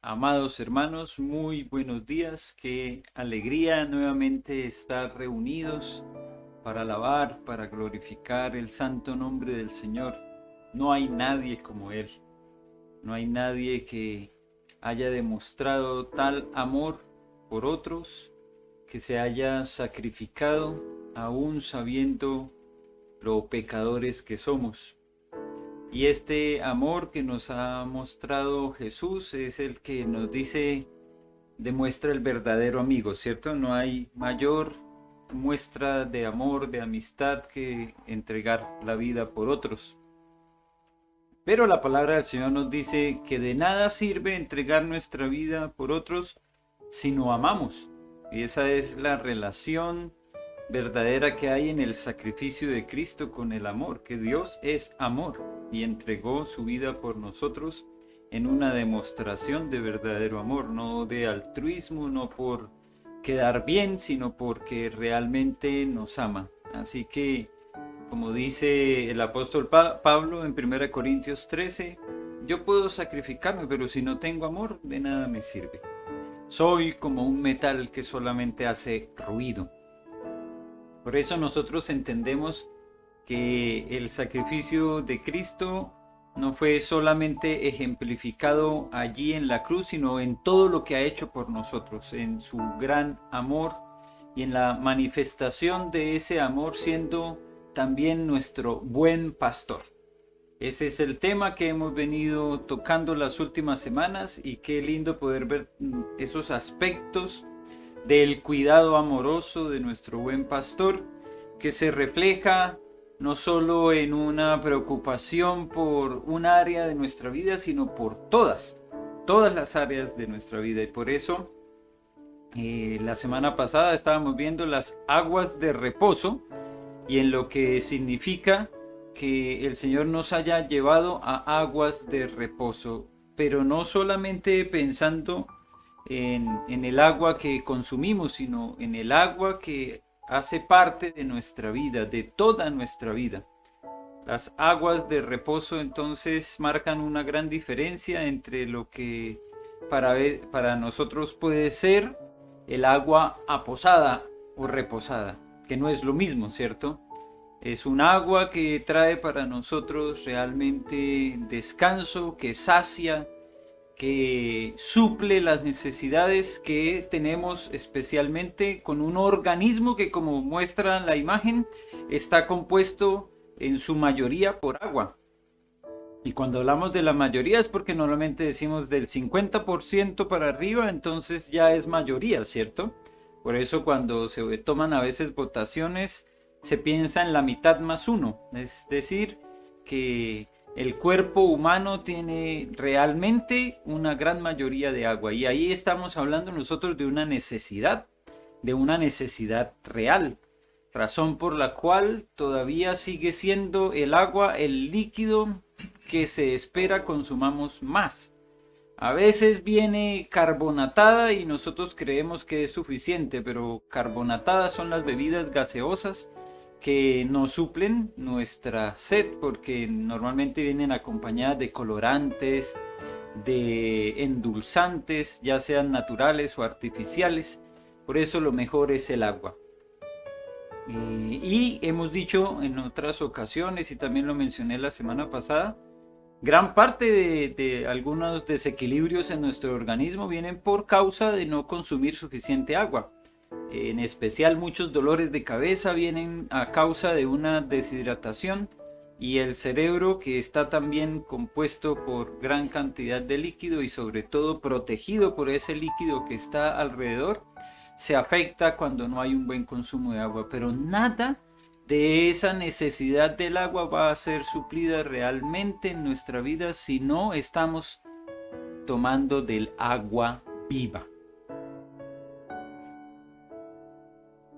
Amados hermanos, muy buenos días. Qué alegría nuevamente estar reunidos para alabar, para glorificar el santo nombre del Señor. No hay nadie como Él. No hay nadie que haya demostrado tal amor por otros, que se haya sacrificado aún sabiendo lo pecadores que somos. Y este amor que nos ha mostrado Jesús es el que nos dice, demuestra el verdadero amigo, ¿cierto? No hay mayor muestra de amor, de amistad que entregar la vida por otros. Pero la palabra del Señor nos dice que de nada sirve entregar nuestra vida por otros si no amamos. Y esa es la relación verdadera que hay en el sacrificio de Cristo con el amor, que Dios es amor y entregó su vida por nosotros en una demostración de verdadero amor, no de altruismo, no por quedar bien, sino porque realmente nos ama. Así que, como dice el apóstol Pablo en 1 Corintios 13, yo puedo sacrificarme, pero si no tengo amor, de nada me sirve. Soy como un metal que solamente hace ruido. Por eso nosotros entendemos que el sacrificio de Cristo no fue solamente ejemplificado allí en la cruz, sino en todo lo que ha hecho por nosotros, en su gran amor y en la manifestación de ese amor siendo también nuestro buen pastor. Ese es el tema que hemos venido tocando las últimas semanas y qué lindo poder ver esos aspectos del cuidado amoroso de nuestro buen pastor, que se refleja no solo en una preocupación por un área de nuestra vida, sino por todas las áreas de nuestra vida. Y por eso, la semana pasada estábamos viendo las aguas de reposo y en lo que significa que el Señor nos haya llevado a aguas de reposo, pero no solamente pensando en el agua que consumimos, sino en el agua que hace parte de nuestra vida, de toda nuestra vida. Las aguas de reposo entonces marcan una gran diferencia entre lo que para nosotros puede ser el agua aposada o reposada, que no es lo mismo, ¿cierto? Es un agua que trae para nosotros realmente descanso, que sacia, que suple las necesidades que tenemos, especialmente con un organismo que, como muestra la imagen, está compuesto en su mayoría por agua. Y cuando hablamos de la mayoría es porque normalmente decimos del 50% para arriba, entonces ya es mayoría, ¿cierto? Por eso cuando se toman a veces votaciones se piensa en la mitad más uno, es decir, que el cuerpo humano tiene realmente una gran mayoría de agua, y ahí estamos hablando nosotros de una necesidad real, razón por la cual todavía sigue siendo el agua el líquido que se espera consumamos más. A veces viene carbonatada y nosotros creemos que es suficiente, pero carbonatadas son las bebidas gaseosas que nos suplen nuestra sed, porque normalmente vienen acompañadas de colorantes, de endulzantes, ya sean naturales o artificiales. Por eso lo mejor es el agua. Y hemos dicho en otras ocasiones, y también lo mencioné la semana pasada, gran parte de algunos desequilibrios en nuestro organismo vienen por causa de no consumir suficiente agua. En especial muchos dolores de cabeza vienen a causa de una deshidratación, y el cerebro, que está también compuesto por gran cantidad de líquido y sobre todo protegido por ese líquido que está alrededor, se afecta cuando no hay un buen consumo de agua. Pero nada de esa necesidad del agua va a ser suplida realmente en nuestra vida si no estamos tomando del agua viva.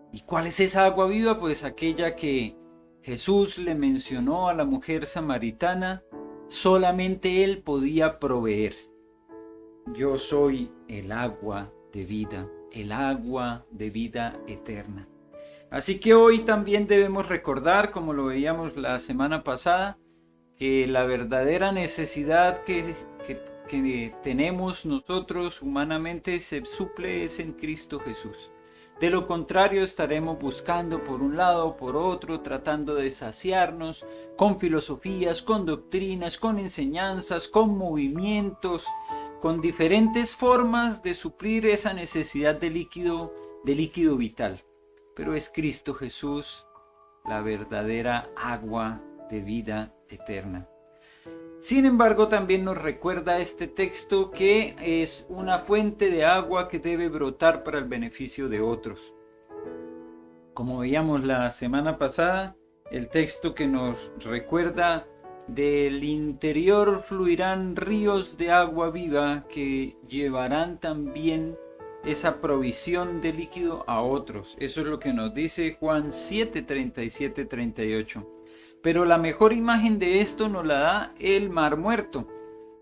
¿Y cuál es esa agua viva? Pues aquella que Jesús le mencionó a la mujer samaritana, solamente Él podía proveer. Yo soy el agua de vida, el agua de vida eterna. Así que hoy también debemos recordar, como lo veíamos la semana pasada, que la verdadera necesidad que que tenemos nosotros humanamente se suple es en Cristo Jesús. De lo contrario, estaremos buscando por un lado o por otro, tratando de saciarnos con filosofías, con doctrinas, con enseñanzas, con movimientos, con diferentes formas de suplir esa necesidad de líquido vital. Pero es Cristo Jesús la verdadera agua de vida eterna. Sin embargo, también nos recuerda este texto que es una fuente de agua que debe brotar para el beneficio de otros. Como veíamos la semana pasada, el texto que nos recuerda: del interior fluirán ríos de agua viva que llevarán también esa provisión de líquido a otros. Eso es lo que nos dice Juan 7, 37, 38. Pero la mejor imagen de esto nos la da el Mar Muerto.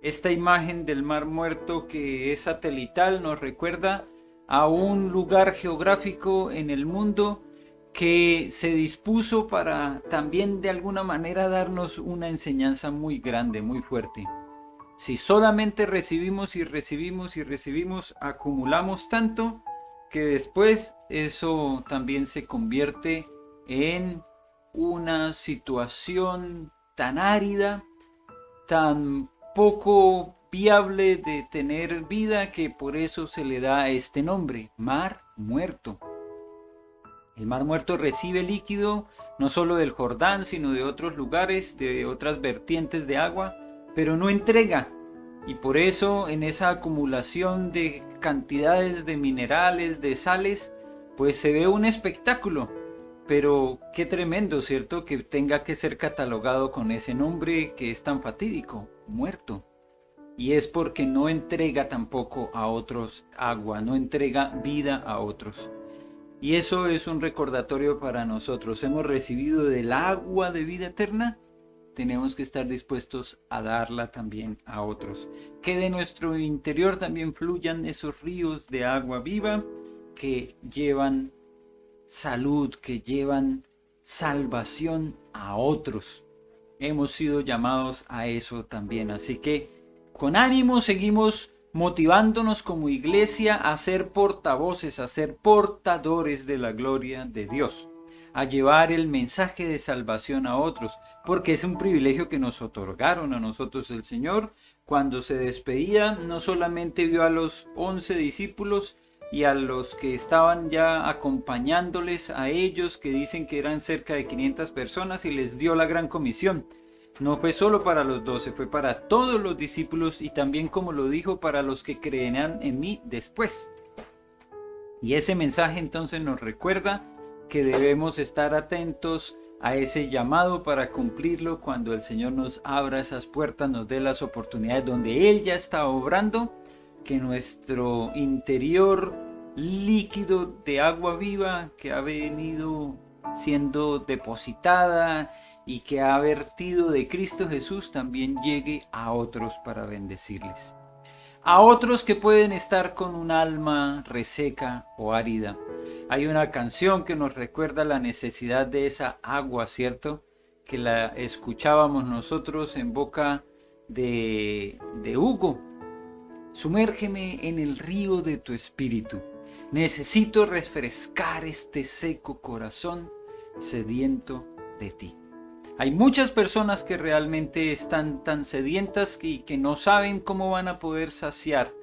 Esta imagen del Mar Muerto, que es satelital, nos recuerda a un lugar geográfico en el mundo que se dispuso para también de alguna manera darnos una enseñanza muy grande, muy fuerte. Si solamente recibimos y recibimos y recibimos, acumulamos tanto que después eso también se convierte en una situación tan árida, tan poco viable de tener vida, que por eso se le da este nombre, Mar Muerto. El Mar Muerto recibe líquido no solo del Jordán, sino de otros lugares, de otras vertientes de agua, pero no entrega. Y por eso en esa acumulación de cantidades de minerales, de sales, pues se ve un espectáculo. Pero qué tremendo, ¿cierto?, que tenga que ser catalogado con ese nombre que es tan fatídico, muerto. Y es porque no entrega tampoco a otros agua, no entrega vida a otros. Y eso es un recordatorio para nosotros. Hemos recibido del agua de vida eterna, tenemos que estar dispuestos a darla también a otros. Que de nuestro interior también fluyan esos ríos de agua viva que llevan salud, que llevan salvación a otros. Hemos sido llamados a eso también. Así que con ánimo seguimos motivándonos como iglesia a ser portavoces, a ser portadores de la gloria de Dios, a llevar el mensaje de salvación a otros, porque es un privilegio que nos otorgaron a nosotros el Señor. Cuando se despedía, no solamente vio a los 11 discípulos y a los que estaban ya acompañándoles a ellos, que dicen que eran cerca de 500 personas, y les dio la gran comisión. No fue solo para los 12, fue para todos los discípulos, y también, como lo dijo, para los que creerán en mí después. Y ese mensaje entonces nos recuerda que debemos estar atentos a ese llamado para cumplirlo cuando el Señor nos abra esas puertas, nos dé las oportunidades donde Él ya está obrando, que nuestro interior líquido de agua viva que ha venido siendo depositada y que ha vertido de Cristo Jesús también llegue a otros para bendecirles. A otros que pueden estar con un alma reseca o árida. Hay una canción que nos recuerda la necesidad de esa agua, ¿cierto?, que la escuchábamos nosotros en boca de Hugo. Sumérgeme en el río de tu espíritu. Necesito refrescar este seco corazón sediento de ti. Hay muchas personas que realmente están tan sedientas y que no saben cómo van a poder saciar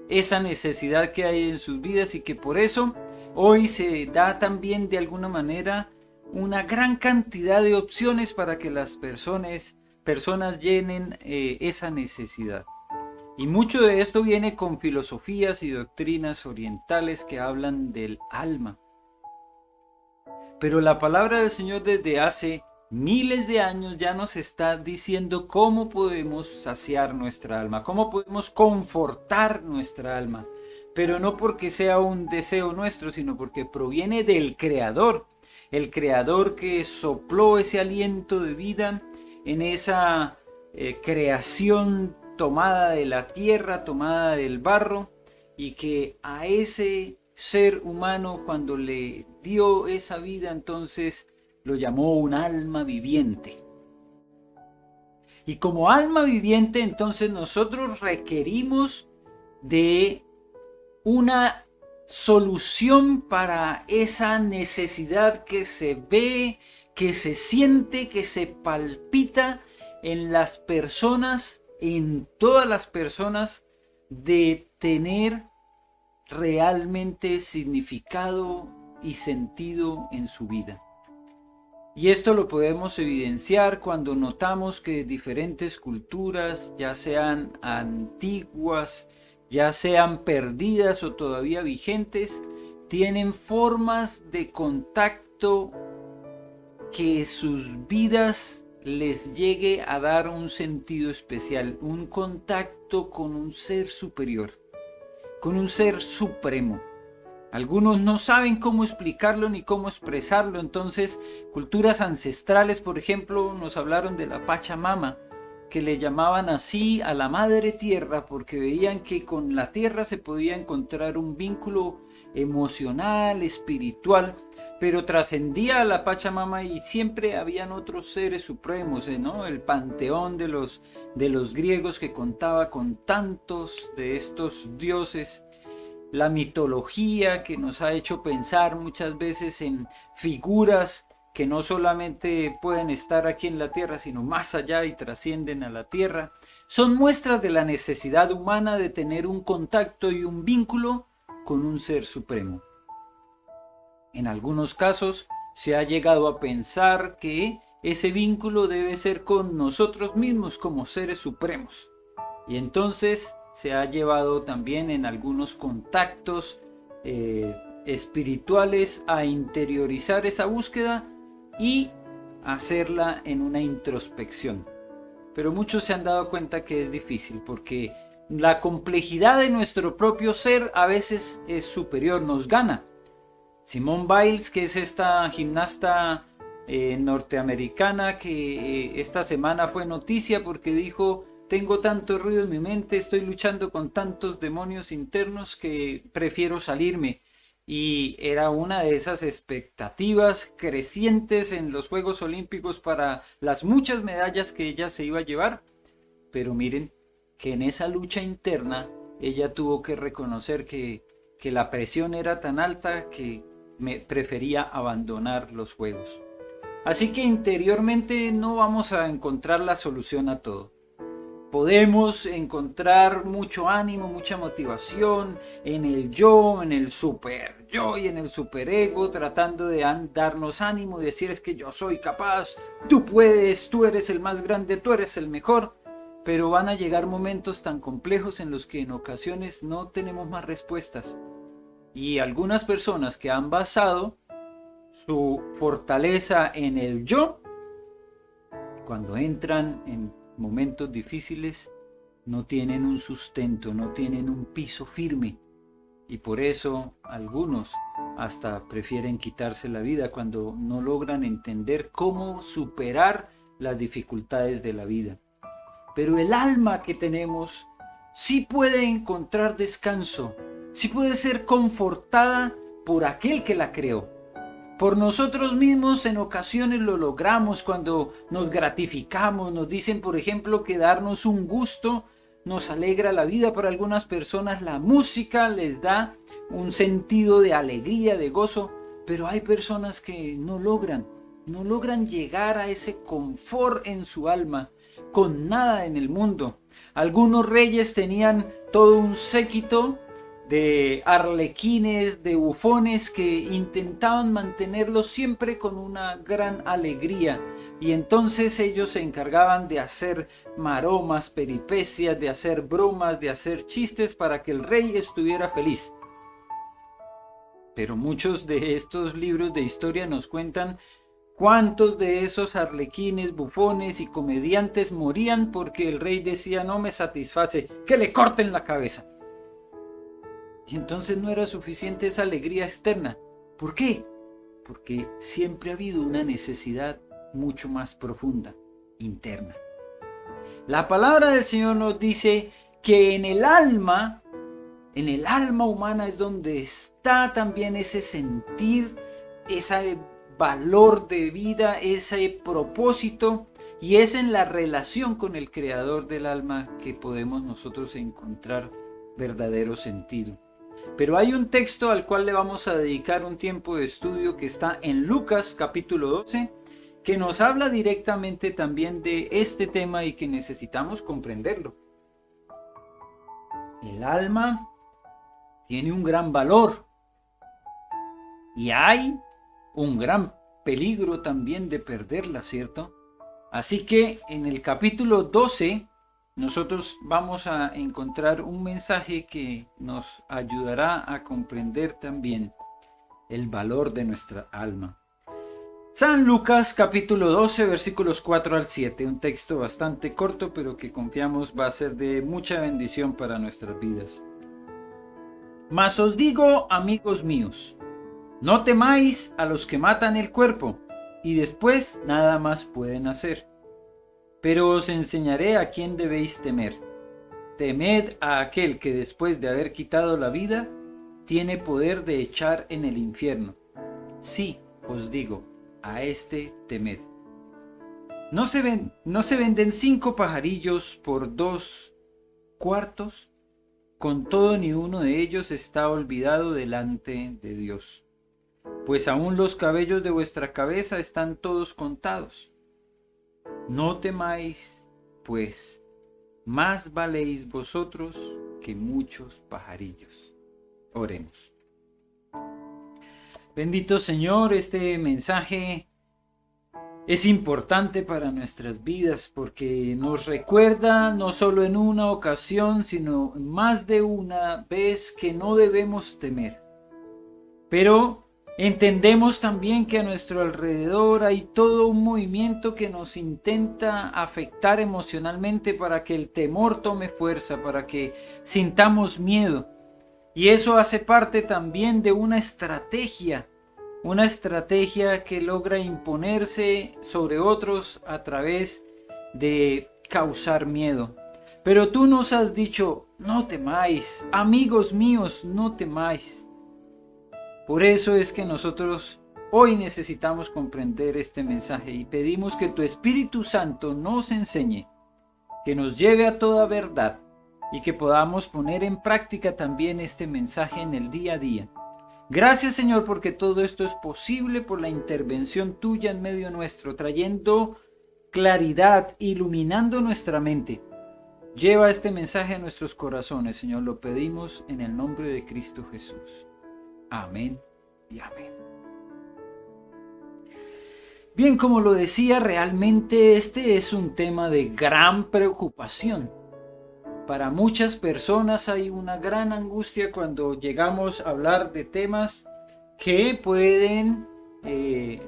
esa necesidad que hay en sus vidas, y que por eso hoy se da también de alguna manera una gran cantidad de opciones para que las personas llenen esa necesidad. Y mucho de esto viene con filosofías y doctrinas orientales que hablan del alma. Pero la palabra del Señor desde hace miles de años ya nos está diciendo cómo podemos saciar nuestra alma, cómo podemos confortar nuestra alma. Pero no porque sea un deseo nuestro, sino porque proviene del Creador. El Creador que sopló ese aliento de vida en esa creación tomada de la tierra, tomada del barro, y que a ese ser humano, cuando le dio esa vida, entonces lo llamó un alma viviente. Y como alma viviente, entonces nosotros requerimos de una solución para esa necesidad que se ve, que se siente, que se palpita en las personas, en todas las personas, de tener realmente significado y sentido en su vida. Y esto lo podemos evidenciar cuando notamos que diferentes culturas, ya sean antiguas, ya sean perdidas o todavía vigentes, tienen formas de contacto que sus vidas les llegue a dar un sentido especial, un contacto con un ser superior, con un ser supremo. Algunos no saben cómo explicarlo ni cómo expresarlo, entonces culturas ancestrales, por ejemplo, nos hablaron de la Pachamama, que le llamaban así a la madre tierra porque veían que con la tierra se podía encontrar un vínculo emocional, espiritual, pero trascendía a la Pachamama y siempre habían otros seres supremos, ¿no? El panteón de los griegos que contaba con tantos de estos dioses. La mitología que nos ha hecho pensar muchas veces en figuras que no solamente pueden estar aquí en la tierra, sino más allá y trascienden a la tierra, son muestras de la necesidad humana de tener un contacto y un vínculo con un ser supremo. En algunos casos se ha llegado a pensar que ese vínculo debe ser con nosotros mismos como seres supremos. Y entonces se ha llevado también en algunos contactos espirituales a interiorizar esa búsqueda y hacerla en una introspección. Pero muchos se han dado cuenta que es difícil porque la complejidad de nuestro propio ser a veces es superior, nos gana. Simone Biles, que es esta gimnasta norteamericana que esta semana fue noticia porque dijo: tengo tanto ruido en mi mente, estoy luchando con tantos demonios internos que prefiero salirme. Y era una de esas expectativas crecientes en los Juegos Olímpicos para las muchas medallas que ella se iba a llevar. Pero miren que en esa lucha interna ella tuvo que reconocer que la presión era tan alta que prefería abandonar los Juegos. Así que interiormente no vamos a encontrar la solución a todo. Podemos encontrar mucho ánimo, mucha motivación en el yo, en el super yo y en el superego, tratando de darnos ánimo y decir: es que yo soy capaz, tú puedes, tú eres el más grande, tú eres el mejor. Pero van a llegar momentos tan complejos en los que en ocasiones no tenemos más respuestas. Y algunas personas que han basado su fortaleza en el yo, cuando entran en momentos difíciles, no tienen un sustento, no tienen un piso firme, y por eso algunos hasta prefieren quitarse la vida cuando no logran entender cómo superar las dificultades de la vida. Pero el alma que tenemos sí puede encontrar descanso, sí puede ser confortada por aquel que la creó. Por nosotros mismos en ocasiones lo logramos cuando nos gratificamos. Nos dicen, por ejemplo, que darnos un gusto nos alegra la vida. Para algunas personas la música les da un sentido de alegría, de gozo. Pero hay personas que no logran llegar a ese confort en su alma con nada en el mundo. Algunos reyes tenían todo un séquito de arlequines, de bufones que intentaban mantenerlos siempre con una gran alegría, y entonces ellos se encargaban de hacer maromas, peripecias, de hacer bromas, de hacer chistes para que el rey estuviera feliz. Pero muchos de estos libros de historia nos cuentan cuántos de esos arlequines, bufones y comediantes morían porque el rey decía: no me satisface, que le corten la cabeza. Y entonces no era suficiente esa alegría externa. ¿Por qué? Porque siempre ha habido una necesidad mucho más profunda, interna. La palabra del Señor nos dice que en el alma humana es donde está también ese sentir, ese valor de vida, ese propósito. Y es en la relación con el Creador del alma que podemos nosotros encontrar verdadero sentido. Pero hay un texto al cual le vamos a dedicar un tiempo de estudio que está en Lucas capítulo 12, que nos habla directamente también de este tema y que necesitamos comprenderlo. El alma tiene un gran valor y hay un gran peligro también de perderla, ¿cierto? Así que en el capítulo 12 nosotros vamos a encontrar un mensaje que nos ayudará a comprender también el valor de nuestra alma. San Lucas capítulo 12 versículos 4 al 7, un texto bastante corto pero que confiamos va a ser de mucha bendición para nuestras vidas. Mas os digo, amigos míos, no temáis a los que matan el cuerpo y después nada más pueden hacer. Pero os enseñaré a quién debéis temer. Temed a aquel que después de haber quitado la vida, tiene poder de echar en el infierno. Sí, os digo, a este temed. ¿No se venden 5 pajarillos por 2 cuartos? Con todo ni uno de ellos está olvidado delante de Dios. Pues aún los cabellos de vuestra cabeza están todos contados. No temáis, pues, más valéis vosotros que muchos pajarillos. Oremos. Bendito Señor, este mensaje es importante para nuestras vidas porque nos recuerda no solo en una ocasión, sino más de una vez que no debemos temer. Pero entendemos también que a nuestro alrededor hay todo un movimiento que nos intenta afectar emocionalmente para que el temor tome fuerza, para que sintamos miedo. Y eso hace parte también de una estrategia que logra imponerse sobre otros a través de causar miedo. Pero tú nos has dicho, no temáis, amigos míos, no temáis. Por eso es que nosotros hoy necesitamos comprender este mensaje y pedimos que tu Espíritu Santo nos enseñe, que nos lleve a toda verdad y que podamos poner en práctica también este mensaje en el día a día. Gracias, Señor, porque todo esto es posible por la intervención tuya en medio nuestro, trayendo claridad, iluminando nuestra mente. Lleva este mensaje a nuestros corazones, Señor, lo pedimos en el nombre de Cristo Jesús. Amén y amén. Bien, como lo decía, realmente este es un tema de gran preocupación. Para muchas personas hay una gran angustia cuando llegamos a hablar de temas que pueden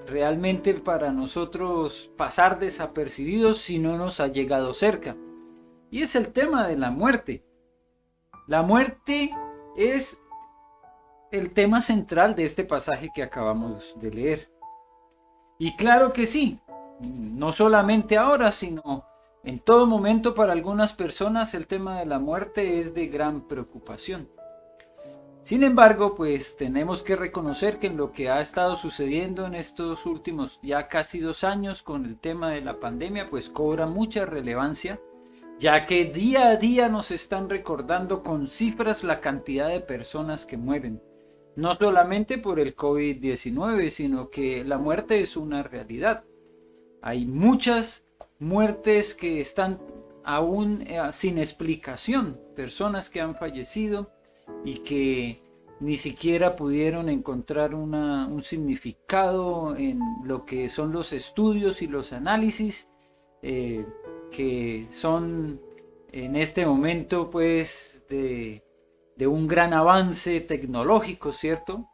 realmente para nosotros pasar desapercibidos si no nos ha llegado cerca. Y es el tema de la muerte. La muerte es el tema central de este pasaje que acabamos de leer. Y claro que sí, no solamente ahora, sino en todo momento para algunas personas el tema de la muerte es de gran preocupación. Sin embargo, pues tenemos que reconocer que en lo que ha estado sucediendo en estos últimos ya casi 2 años con el tema de la pandemia, pues cobra mucha relevancia, ya que día a día nos están recordando con cifras la cantidad de personas que mueren. No solamente por el COVID-19, sino que la muerte es una realidad. Hay muchas muertes que están aún sin explicación, personas que han fallecido y que ni siquiera pudieron encontrar un significado en lo que son los estudios y los análisis que son en este momento pues de un gran avance tecnológico, ¿cierto?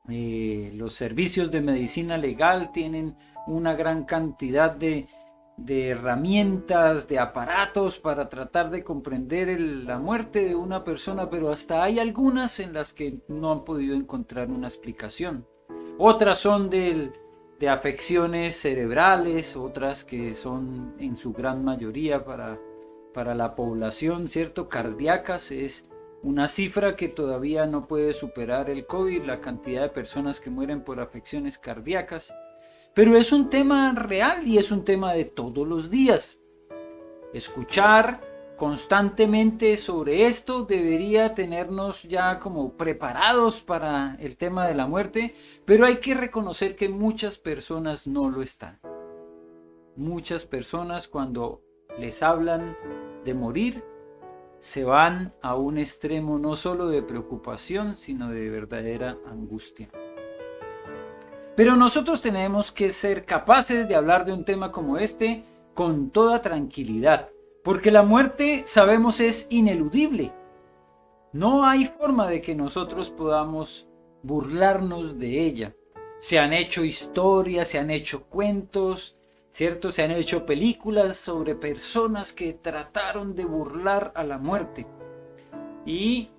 Los servicios de medicina legal tienen una gran cantidad de herramientas, de aparatos para tratar de comprender la muerte de una persona, pero hasta hay algunas en las que no han podido encontrar una explicación. Otras son de afecciones cerebrales, otras que son en su gran mayoría para la población, ¿cierto? Cardíacas. Es una cifra que todavía no puede superar el COVID, la cantidad de personas que mueren por afecciones cardíacas. pero es un tema real y es un tema de todos los días. Escuchar constantemente sobre esto debería tenernos ya como preparados para el tema de la muerte, pero hay que reconocer que muchas personas no lo están. Muchas personas, cuando les hablan de morir, se van a un extremo no solo de preocupación, sino de verdadera angustia. Pero nosotros tenemos que ser capaces de hablar de un tema como este con toda tranquilidad, porque la muerte, sabemos, es ineludible. No hay forma de que nosotros podamos burlarnos de ella. Se han hecho historias, se han hecho cuentos, ¿cierto? Se han hecho películas sobre personas que trataron de burlar a la muerte. Y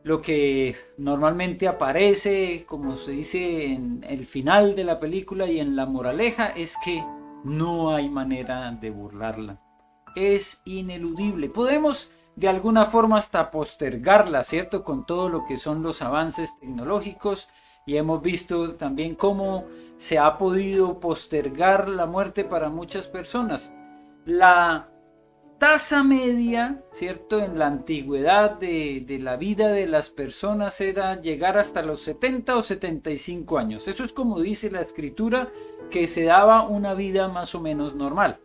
lo que normalmente aparece, como se dice en el final de la película y en la moraleja, es que no hay manera de burlarla. Es ineludible. Podemos de alguna forma hasta postergarla, ¿cierto? Con todo lo que son los avances tecnológicos, y hemos visto también cómo se ha podido postergar la muerte para muchas personas. La tasa media, ¿cierto?, en la antigüedad de la vida de las personas era llegar hasta los 70 o 75 años. Eso es como dice la escritura, que se daba una vida más o menos normal.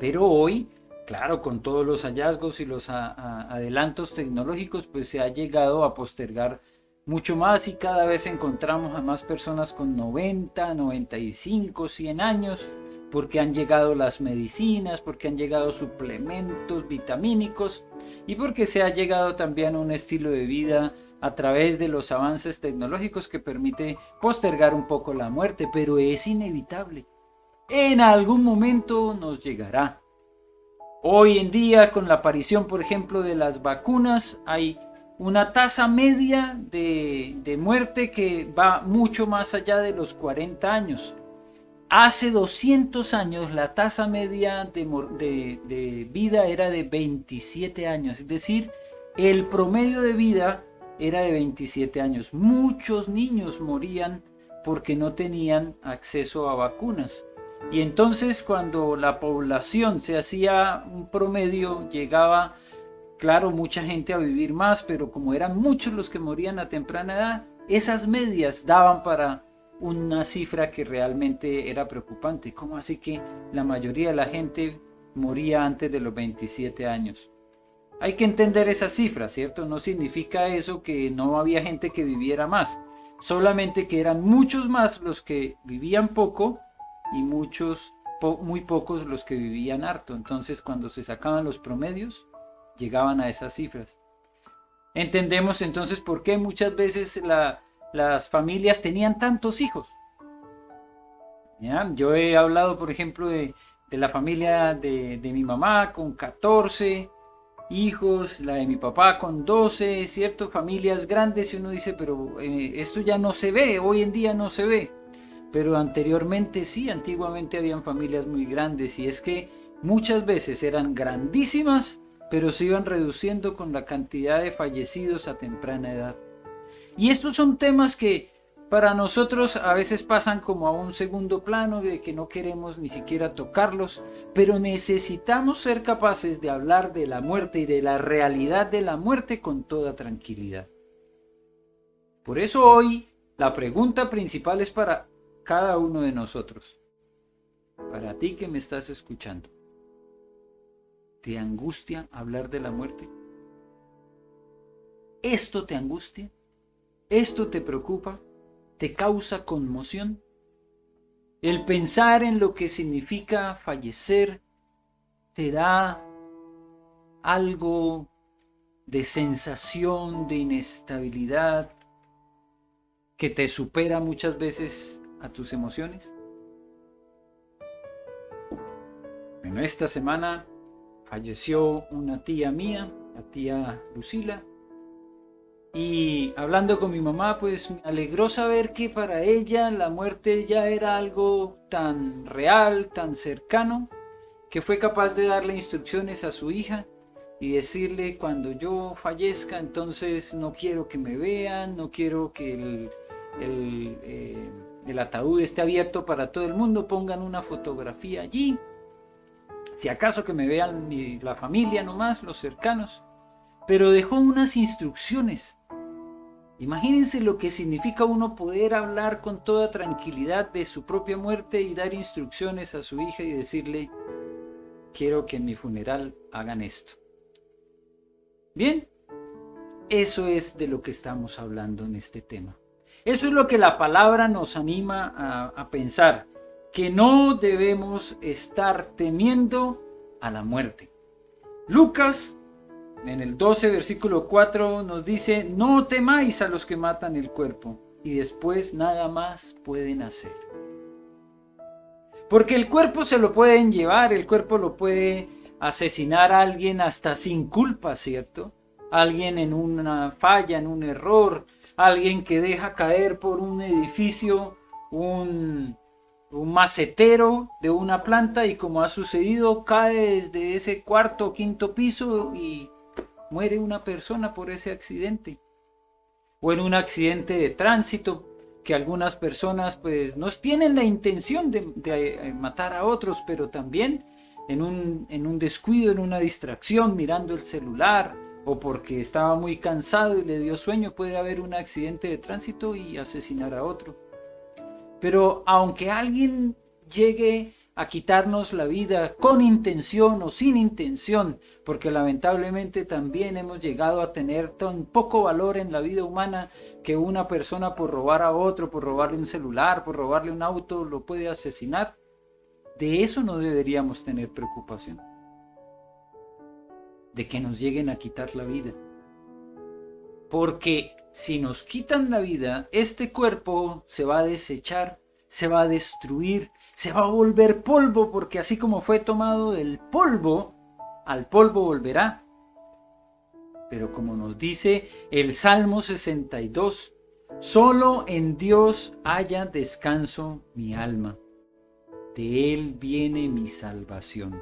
Pero hoy, claro, con todos los hallazgos y los adelantos tecnológicos, pues se ha llegado a postergar mucho más y cada vez encontramos a más personas con 90, 95, 100 años, porque han llegado las medicinas, porque han llegado suplementos vitamínicos y porque se ha llegado también a un estilo de vida a través de los avances tecnológicos que permite postergar un poco la muerte, pero es inevitable. En algún momento nos llegará. Hoy en día, con la aparición, por ejemplo, de las vacunas, hay una tasa media de muerte que va mucho más allá de los 40 años. Hace 200 años la tasa media de vida era de 27 años, es decir, el promedio de vida era de 27 años. Muchos niños morían porque no tenían acceso a vacunas. Y entonces cuando la población se hacía un promedio, llegaba, claro, mucha gente a vivir más, pero como eran muchos los que morían a temprana edad, esas medias daban para una cifra que realmente era preocupante. ¿Cómo así que la mayoría de la gente moría antes de los 27 años? Hay que entender esa cifra, ¿cierto? No significa eso que no había gente que viviera más, solamente que eran muchos más los que vivían poco y muy pocos los que vivían harto. Entonces, cuando se sacaban los promedios, llegaban a esas cifras. Entendemos entonces por qué muchas veces las familias tenían tantos hijos. ¿Ya? Yo he hablado, por ejemplo, de la familia de mi mamá con 14 hijos, la de mi papá con 12, ¿cierto? Familias grandes, y uno dice, pero esto ya no se ve, hoy en día no se ve. Pero anteriormente sí, antiguamente habían familias muy grandes, y es que muchas veces eran grandísimas, pero se iban reduciendo con la cantidad de fallecidos a temprana edad. Y estos son temas que para nosotros a veces pasan como a un segundo plano, de que no queremos ni siquiera tocarlos, pero necesitamos ser capaces de hablar de la muerte y de la realidad de la muerte con toda tranquilidad. Por eso hoy la pregunta principal es para cada uno de nosotros, para ti que me estás escuchando. ¿Te angustia hablar de la muerte? ¿Esto te angustia? ¿Esto te preocupa? ¿Te causa conmoción? El pensar en lo que significa fallecer te da algo de sensación de inestabilidad que te supera muchas veces a tus emociones. En esta semana falleció una tía mía, la tía Lucila, y hablando con mi mamá, pues me alegró saber que para ella la muerte ya era algo tan real, tan cercano, que fue capaz de darle instrucciones a su hija y decirle: cuando yo fallezca, entonces no quiero que me vean, no quiero que el ataúd esté abierto para todo el mundo, pongan una fotografía allí. Si acaso que me vean la familia nomás, los cercanos. Pero dejó unas instrucciones. Imagínense lo que significa uno poder hablar con toda tranquilidad de su propia muerte y dar instrucciones a su hija y decirle: quiero que en mi funeral hagan esto. Bien, eso es de lo que estamos hablando en este tema. Eso es lo que la palabra nos anima a pensar, que no debemos estar temiendo a la muerte. Lucas, en el 12, versículo 4, nos dice: no temáis a los que matan el cuerpo, y después nada más pueden hacer. Porque el cuerpo se lo pueden llevar, el cuerpo lo puede asesinar a alguien hasta sin culpa, ¿cierto? Alguien en una falla, en un error, alguien que deja caer por un edificio un macetero de una planta y, como ha sucedido, cae desde ese cuarto o quinto piso y muere una persona por ese accidente. O en un accidente de tránsito, que algunas personas pues no tienen la intención de matar a otros, pero también en un descuido, en una distracción, mirando el celular, o porque estaba muy cansado y le dio sueño, puede haber un accidente de tránsito y asesinar a otro. Pero aunque alguien llegue a quitarnos la vida con intención o sin intención, porque lamentablemente también hemos llegado a tener tan poco valor en la vida humana que una persona, por robar a otro, por robarle un celular, por robarle un auto, lo puede asesinar. De eso no deberíamos tener preocupación, de que nos lleguen a quitar la vida. Porque si nos quitan la vida, este cuerpo se va a desechar, se va a destruir, se va a volver polvo, porque así como fue tomado del polvo, al polvo volverá. Pero como nos dice el Salmo 62, solo en Dios haya descanso mi alma, de Él viene mi salvación.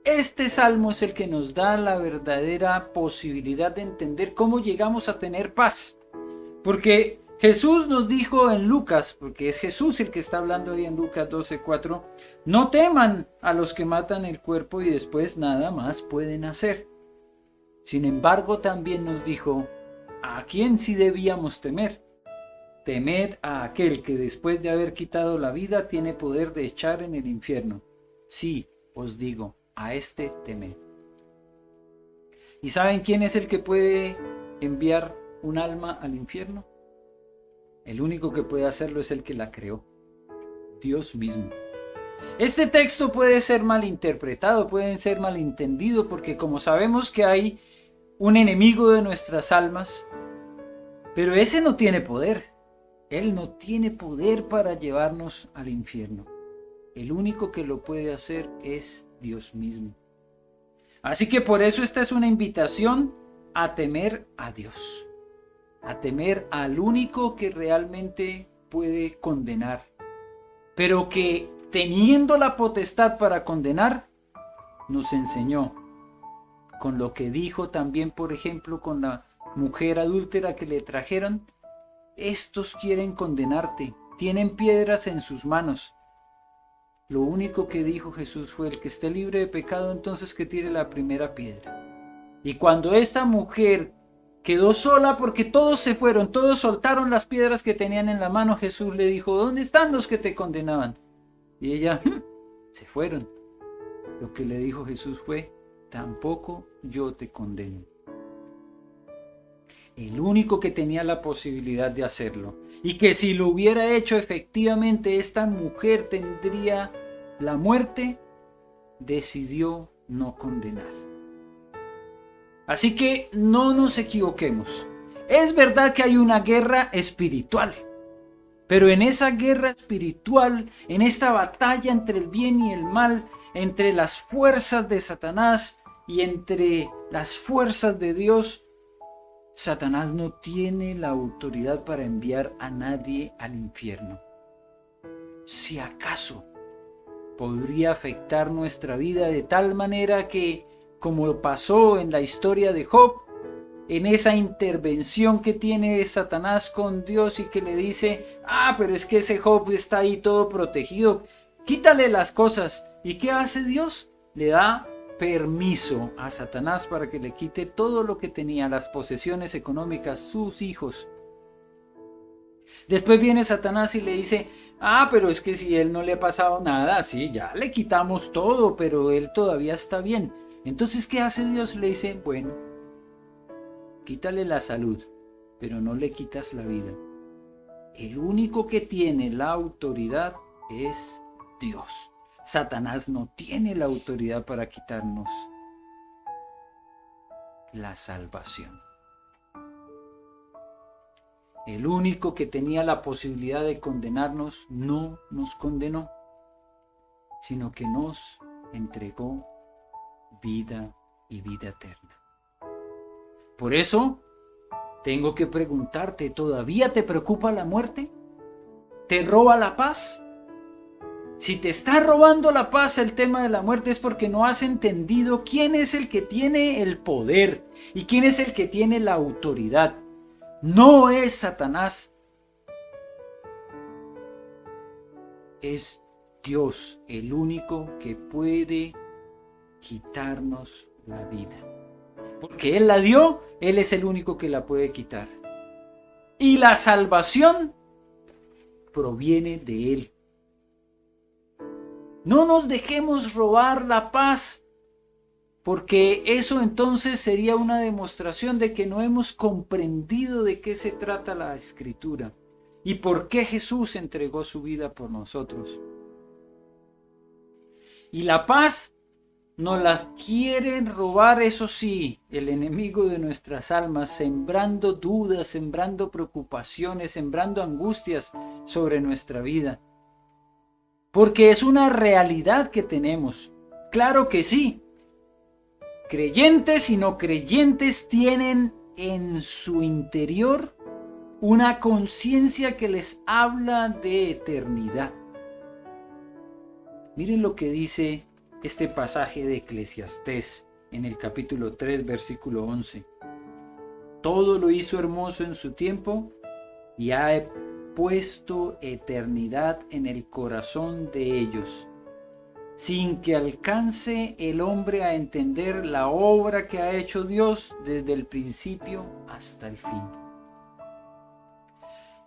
Este salmo es el que nos da la verdadera posibilidad de entender cómo llegamos a tener paz. Porque Jesús nos dijo en Lucas, porque es Jesús el que está hablando ahí en Lucas 12:4, no teman a los que matan el cuerpo y después nada más pueden hacer. Sin embargo, también nos dijo, ¿a quién sí debíamos temer? Temed a aquel que después de haber quitado la vida tiene poder de echar en el infierno. Sí, os digo, a este temed. ¿Y saben quién es el que puede enviar un alma al infierno? El único que puede hacerlo es el que la creó, Dios mismo. Este texto puede ser malinterpretado, puede ser malentendido, porque como sabemos que hay un enemigo de nuestras almas, pero ese no tiene poder. Él no tiene poder para llevarnos al infierno. El único que lo puede hacer es Dios mismo. Así que por eso esta es una invitación a temer a Dios, a temer al único que realmente puede condenar, pero que teniendo la potestad para condenar, nos enseñó con lo que dijo también, por ejemplo, con la mujer adúltera que le trajeron: estos quieren condenarte, tienen piedras en sus manos. Lo único que dijo Jesús fue: el que esté libre de pecado, entonces que tire la primera piedra. Y cuando esta mujer quedó sola, porque todos se fueron, todos soltaron las piedras que tenían en la mano, Jesús le dijo: ¿dónde están los que te condenaban? Y ella, se fueron. Lo que le dijo Jesús fue: tampoco yo te condeno. El único que tenía la posibilidad de hacerlo, y que si lo hubiera hecho efectivamente esta mujer tendría la muerte, decidió no condenar. Así que no nos equivoquemos. Es verdad que hay una guerra espiritual, pero en esa guerra espiritual, en esta batalla entre el bien y el mal, entre las fuerzas de Satanás y entre las fuerzas de Dios, Satanás no tiene la autoridad para enviar a nadie al infierno. Si acaso podría afectar nuestra vida de tal manera que, como pasó en la historia de Job, en esa intervención que tiene Satanás con Dios y que le dice, pero es que ese Job está ahí todo protegido, quítale las cosas. ¿Y qué hace Dios? Le da permiso a Satanás para que le quite todo lo que tenía, las posesiones económicas, sus hijos. Después viene Satanás y le dice, pero es que si él no le ha pasado nada, sí, ya le quitamos todo, pero él todavía está bien. Entonces, ¿qué hace Dios? Le dice, bueno, quítale la salud, pero no le quitas la vida. El único que tiene la autoridad es Dios. Satanás no tiene la autoridad para quitarnos la salvación. El único que tenía la posibilidad de condenarnos no nos condenó, sino que nos entregó vida y vida eterna. Por eso, tengo que preguntarte, ¿todavía te preocupa la muerte? ¿Te roba la paz? Si te está robando la paz el tema de la muerte es porque no has entendido quién es el que tiene el poder y quién es el que tiene la autoridad. No es Satanás, es Dios el único que puede quitarnos la vida. Porque Él la dio, Él es el único que la puede quitar. Y la salvación proviene de Él. No nos dejemos robar la paz, porque eso entonces sería una demostración de que no hemos comprendido de qué se trata la Escritura y por qué Jesús entregó su vida por nosotros. Y la paz nos la quiere robar, eso sí, el enemigo de nuestras almas, sembrando dudas, sembrando preocupaciones, sembrando angustias sobre nuestra vida. Porque es una realidad que tenemos. Claro que sí. Creyentes y no creyentes tienen en su interior una conciencia que les habla de eternidad. Miren lo que dice este pasaje de Eclesiastés en el capítulo 3, versículo 11. Todo lo hizo hermoso en su tiempo y ha puesto eternidad en el corazón de ellos, sin que alcance el hombre a entender la obra que ha hecho Dios desde el principio hasta el fin.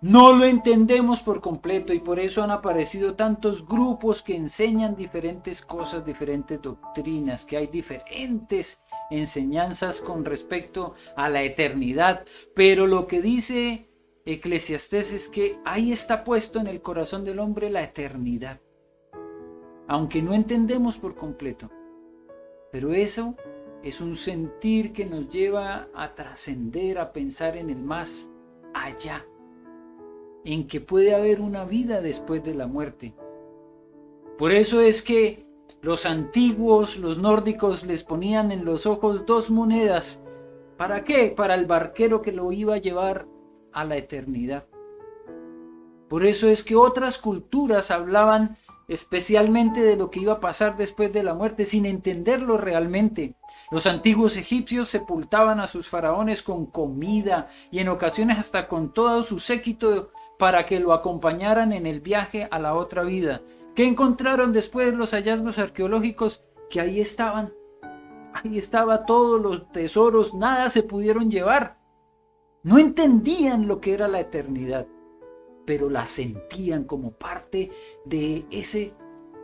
No lo entendemos por completo y por eso han aparecido tantos grupos que enseñan diferentes cosas, diferentes doctrinas, que hay diferentes enseñanzas con respecto a la eternidad, pero lo que dice Eclesiastés es que ahí está puesto en el corazón del hombre la eternidad. Aunque no entendemos por completo, pero eso es un sentir que nos lleva a trascender, a pensar en el más allá, en que puede haber una vida después de la muerte. Por eso es que los antiguos, los nórdicos, les ponían en los ojos 2 monedas. ¿Para qué? Para el barquero que lo iba a llevar a la eternidad. Por eso es que otras culturas hablaban especialmente de lo que iba a pasar después de la muerte, sin entenderlo realmente. Los antiguos egipcios sepultaban a sus faraones con comida y en ocasiones hasta con todo su séquito para que lo acompañaran en el viaje a la otra vida. ¿Qué encontraron después los hallazgos arqueológicos? Que ahí estaban. Ahí estaban todos los tesoros, nada se pudieron llevar. No entendían lo que era la eternidad, pero la sentían como parte de ese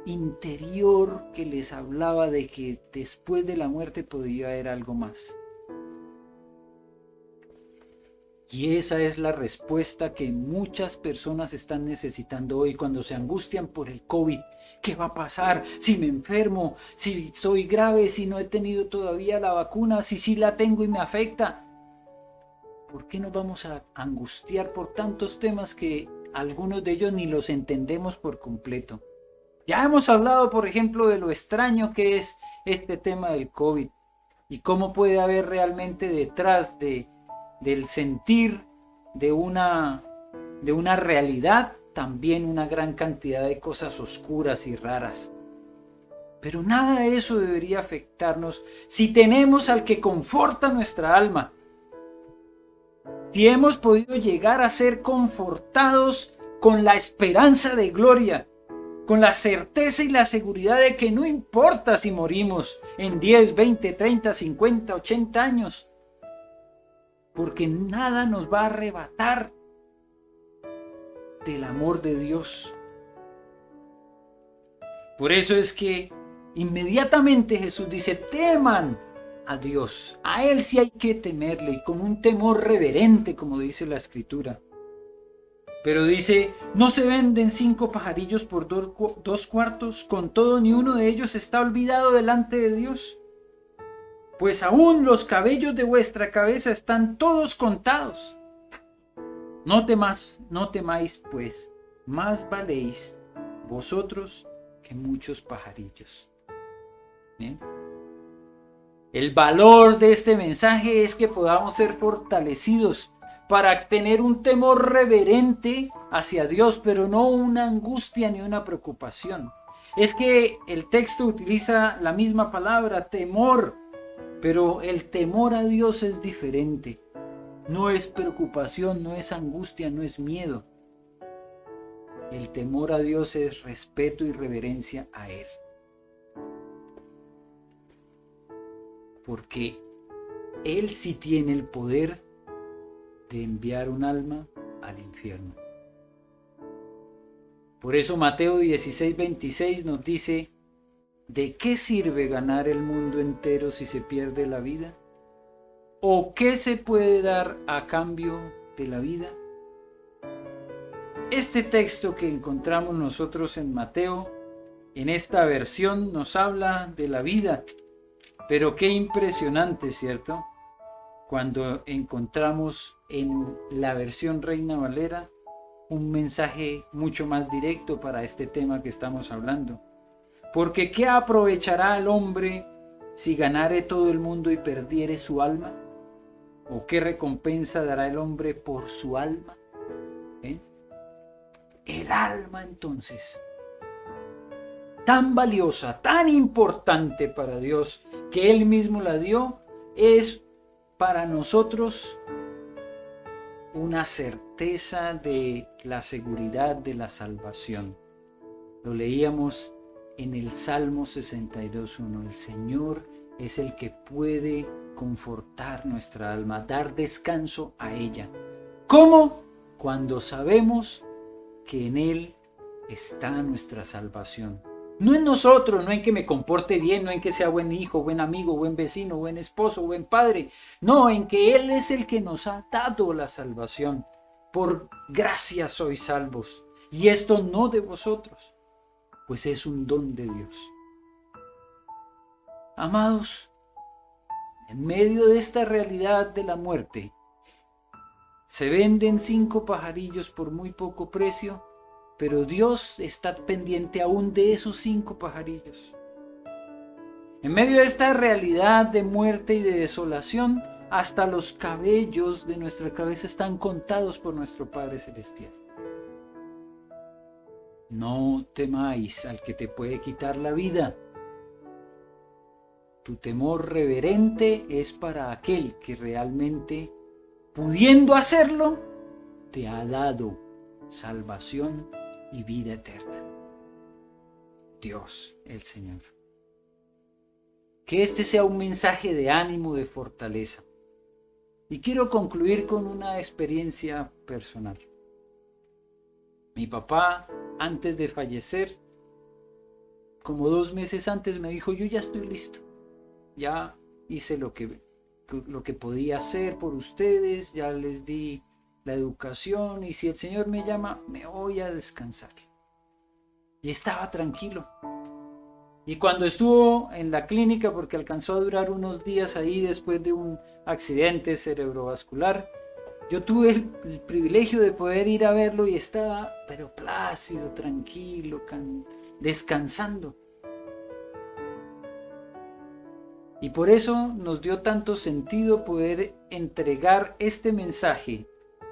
interior que les hablaba de que después de la muerte podía haber algo más. Y esa es la respuesta que muchas personas están necesitando hoy cuando se angustian por el COVID. ¿Qué va a pasar si me enfermo? Si soy grave, si no he tenido todavía la vacuna, si sí la tengo y me afecta. ¿Por qué nos vamos a angustiar por tantos temas que algunos de ellos ni los entendemos por completo? Ya hemos hablado, por ejemplo, de lo extraño que es este tema del COVID y cómo puede haber realmente detrás del sentir de una realidad también una gran cantidad de cosas oscuras y raras. Pero nada de eso debería afectarnos si tenemos al que conforta nuestra alma. si hemos podido llegar a ser confortados con la esperanza de gloria, con la certeza y la seguridad de que no importa si morimos en 10, 20, 30, 50, 80 años, porque nada nos va a arrebatar del amor de Dios. Por eso es que inmediatamente Jesús dice, teman a Dios. A Él sí hay que temerle, y con un temor reverente, como dice la Escritura. Pero dice, no se venden 5 pajarillos por 2 cuartos, con todo ni uno de ellos está olvidado delante de Dios. Pues aún los cabellos de vuestra cabeza están todos contados. No temáis, pues, más valéis vosotros que muchos pajarillos. ¿Bien? El valor de este mensaje es que podamos ser fortalecidos para tener un temor reverente hacia Dios, pero no una angustia ni una preocupación. Es que el texto utiliza la misma palabra, temor, pero el temor a Dios es diferente. No es preocupación, no es angustia, no es miedo. El temor a Dios es respeto y reverencia a Él. Porque Él sí tiene el poder de enviar un alma al infierno. Por eso Mateo 16:26 nos dice, ¿de qué sirve ganar el mundo entero si se pierde la vida? ¿O qué se puede dar a cambio de la vida? Este texto que encontramos nosotros en Mateo, en esta versión, nos habla de la vida. Pero qué impresionante, ¿cierto? Cuando encontramos en la versión Reina Valera un mensaje mucho más directo para este tema que estamos hablando. Porque ¿qué aprovechará el hombre si ganare todo el mundo y perdiere su alma? ¿O qué recompensa dará el hombre por su alma? El alma, entonces, tan valiosa, tan importante para Dios, que Él mismo la dio, es para nosotros una certeza de la seguridad de la salvación. Lo leíamos en el Salmo 62:1. El Señor es el que puede confortar nuestra alma, dar descanso a ella. ¿Cómo? Cuando sabemos que en Él está nuestra salvación. No en nosotros, no en que me comporte bien, no en que sea buen hijo, buen amigo, buen vecino, buen esposo, buen padre. No, en que Él es el que nos ha dado la salvación. Por gracia sois salvos. Y esto no de vosotros, pues es un don de Dios. Amados, en medio de esta realidad de la muerte, se venden 5 pajarillos por muy poco precio, pero Dios está pendiente aún de esos 5 pajarillos. En medio de esta realidad de muerte y de desolación, hasta los cabellos de nuestra cabeza están contados por nuestro Padre Celestial. No temáis al que te puede quitar la vida. Tu temor reverente es para aquel que realmente, pudiendo hacerlo, te ha dado salvación y vida eterna. Dios, el Señor. Que este sea un mensaje de ánimo, de fortaleza. Y quiero concluir con una experiencia personal. Mi papá, antes de fallecer, como 2 meses antes, me dijo, yo ya estoy listo. Ya hice lo que podía hacer por ustedes, ya les di la educación y si el Señor me llama, me voy a descansar. Y estaba tranquilo. Y cuando estuvo en la clínica, porque alcanzó a durar unos días ahí después de un accidente cerebrovascular, yo tuve el privilegio de poder ir a verlo y estaba pero plácido, tranquilo, descansando. Y por eso nos dio tanto sentido poder entregar este mensaje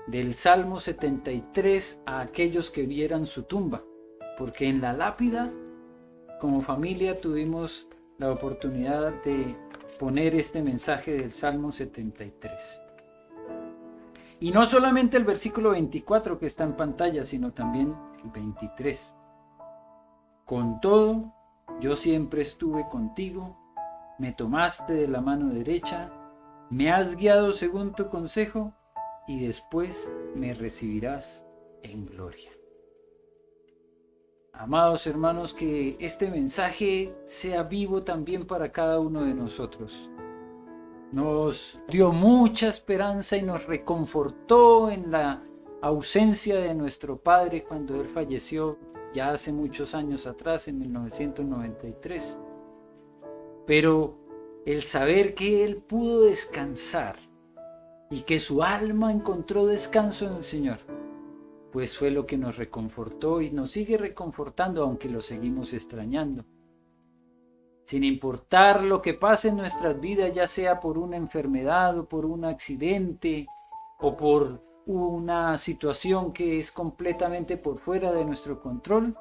del Salmo 73 a aquellos que vieran su tumba, porque en la lápida, como familia, tuvimos la oportunidad de poner este mensaje del Salmo 73. Y no solamente el versículo 24 que está en pantalla, sino también el 23. Con todo, yo siempre estuve contigo, me tomaste de la mano derecha, me has guiado según tu consejo, y después me recibirás en gloria. Amados hermanos, que este mensaje sea vivo también para cada uno de nosotros. Nos dio mucha esperanza y nos reconfortó en la ausencia de nuestro Padre cuando Él falleció ya hace muchos años atrás, en 1993. Pero el saber que Él pudo descansar y que su alma encontró descanso en el Señor, pues fue lo que nos reconfortó y nos sigue reconfortando, aunque lo seguimos extrañando. Sin importar lo que pase en nuestras vidas, ya sea por una enfermedad o por un accidente o por una situación que es completamente por fuera de nuestro control,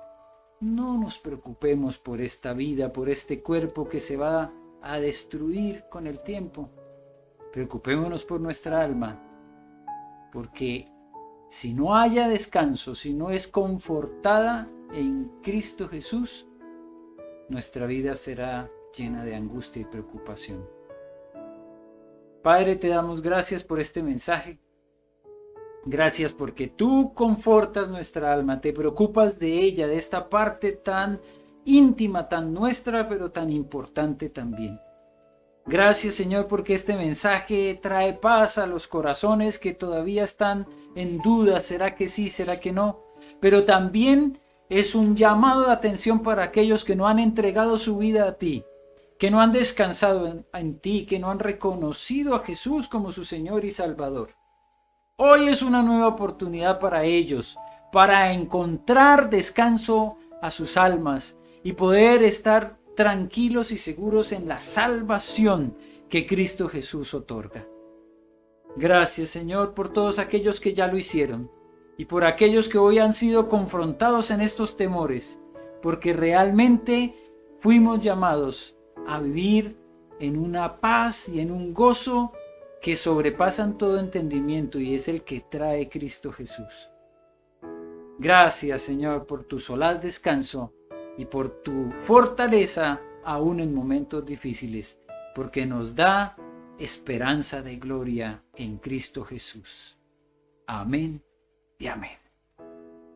no nos preocupemos por esta vida, por este cuerpo que se va a destruir con el tiempo. Preocupémonos por nuestra alma, porque si no haya descanso, si no es confortada en Cristo Jesús, nuestra vida será llena de angustia y preocupación. Padre, te damos gracias por este mensaje. Gracias porque tú confortas nuestra alma, te preocupas de ella, de esta parte tan íntima, tan nuestra, pero tan importante también. Gracias, Señor, porque este mensaje trae paz a los corazones que todavía están en duda, ¿será que sí, será que no? Pero también es un llamado de atención para aquellos que no han entregado su vida a ti, que no han descansado en ti, que no han reconocido a Jesús como su Señor y Salvador. Hoy es una nueva oportunidad para ellos, para encontrar descanso a sus almas y poder estar tranquilos y seguros en la salvación que Cristo Jesús otorga. Gracias, Señor, por todos aquellos que ya lo hicieron y por aquellos que hoy han sido confrontados en estos temores, porque realmente fuimos llamados a vivir en una paz y en un gozo que sobrepasan todo entendimiento, y es el que trae Cristo Jesús. Gracias, Señor, por tu solaz descanso y por tu fortaleza aún en momentos difíciles, porque nos da esperanza de gloria en Cristo Jesús. Amén y amén.